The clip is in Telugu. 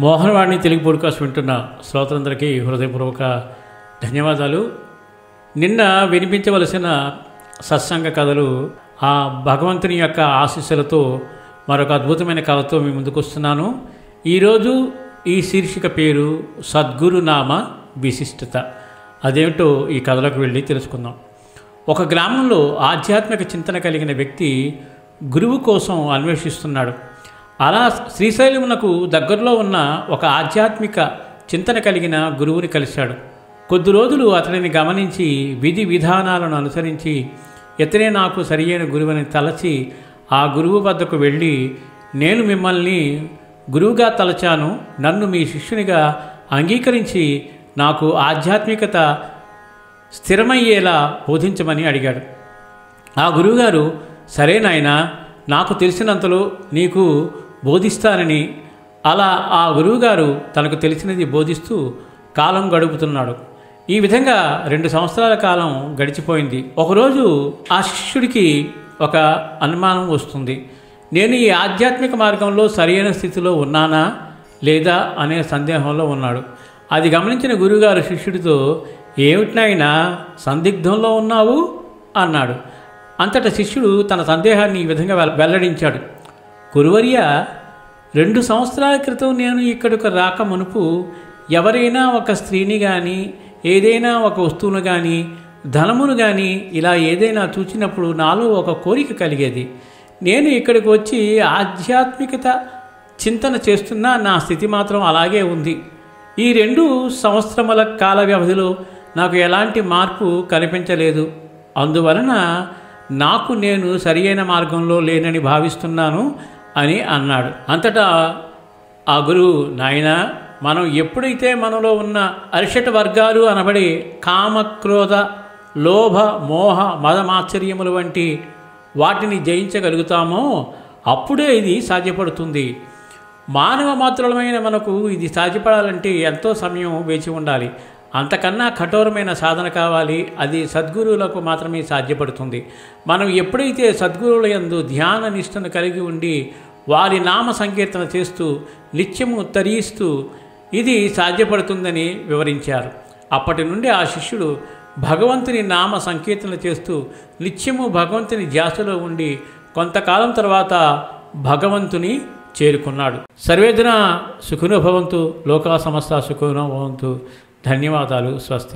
మోహనవాణి తెలుగు పోడ్కాస్ట్ వింటున్న శ్రోతలందరికీ హృదయపూర్వక ధన్యవాదాలు. నిన్న వినిపించవలసిన సత్సంగ కథలు ఆ భగవంతుని యొక్క ఆశీస్సులతో మరొక అద్భుతమైన కథతో మీ ముందుకు వస్తున్నాను. ఈరోజు ఈ శీర్షిక పేరు సద్గురునామ విశిష్టత. అదేమిటో ఈ కథలోకి వెళ్ళి తెలుసుకుందాం. ఒక గ్రామంలో ఆధ్యాత్మిక చింతన కలిగిన వ్యక్తి గురువు కోసం అన్వేషిస్తున్నాడు. అలా శ్రీశైలమునకు దగ్గరలో ఉన్న ఒక ఆధ్యాత్మిక చింతన కలిగిన గురువుని కలిశాడు. కొద్ది రోజులు అతనిని గమనించి విధి విధానాలను అనుసరించి ఇతనే నాకు సరియైన గురువుని తలచి ఆ గురువు వద్దకు వెళ్ళి, నేను మిమ్మల్ని గురువుగా తలచాను, నన్ను మీ శిష్యునిగా అంగీకరించి నాకు ఆధ్యాత్మికత స్థిరమయ్యేలా బోధించమని అడిగాడు. ఆ గురువుగారు, సరే నాయనా, నాకు తెలిసినంతలో నీకు బోధిస్తానని అలా ఆ గురువుగారు తనకు తెలిసినది బోధిస్తూ కాలం గడుపుతున్నాడు. ఈ విధంగా 2 సంవత్సరాల కాలం గడిచిపోయింది. ఒకరోజు ఆ శిష్యుడికి ఒక అనుమానం వస్తుంది. నేను ఈ ఆధ్యాత్మిక మార్గంలో సరైన స్థితిలో ఉన్నానా లేదా అనే సందేహంలో ఉన్నాడు. అది గమనించిన గురువుగారు శిష్యుడితో, ఏమిటినైనా సందిగ్ధంలో ఉన్నావు అన్నాడు. అంతటా శిష్యుడు తన సందేహాన్ని ఈ విధంగా వెల్లడించాడు. గురువర్య, 2 సంవత్సరాల క్రితం నేను ఇక్కడికి రాక మునుపు ఎవరైనా ఒక స్త్రీని కానీ ఏదైనా ఒక వస్తువును కానీ ధనమును కానీ ఇలా ఏదైనా చూచినప్పుడు నాలో ఒక కోరిక కలిగేది. నేను ఇక్కడికి వచ్చి ఆధ్యాత్మికత చింతన చేస్తున్నా నా స్థితి మాత్రం అలాగే ఉంది. ఈ 2 సంవత్సరముల కాల వ్యవధిలో నాకు ఎలాంటి మార్పు కనిపించలేదు. అందువలన నాకు నేను సరియైన మార్గంలో లేనని భావిస్తున్నాను అని అన్నాడు. అంతటా ఆ గురువు, నాయనా, మనం ఎప్పుడైతే మనలో ఉన్న అరిషట్ వర్గాలు అనబడి కామ, క్రోధ, లోభ, మోహ, మదమాశ్చర్యములు వంటి వాటిని జయించగలుగుతామో అప్పుడే ఇది సాధ్యపడుతుంది. మానవ మాత్రులమైన మనకు ఇది సాధ్యపడాలంటే ఎంతో సమయం వేచి ఉండాలి. అంతకన్నా కఠోరమైన సాధన కావాలి. అది సద్గురువులకు మాత్రమే సాధ్యపడుతుంది. మనం ఎప్పుడైతే సద్గురువుల యందు ధ్యాన నిష్ఠను కలిగి ఉండి వారి నామ సంకీర్తన చేస్తూ నిత్యము తరిస్తూ ఇది సాధ్యపడుతుందని వివరించారు. అప్పటి నుండి ఆ శిష్యుడు భగవంతుని నామ సంకీర్తన చేస్తూ నిత్యము భగవంతుని ధ్యాసలో ఉండి కొంతకాలం తర్వాత భగవంతుని చేరుకున్నాడు. సర్వేజన సుఖినో భవంతు, లోకా సమస్త సుఖినో భవంతు. ధన్యవాదాలు. స్వస్తి.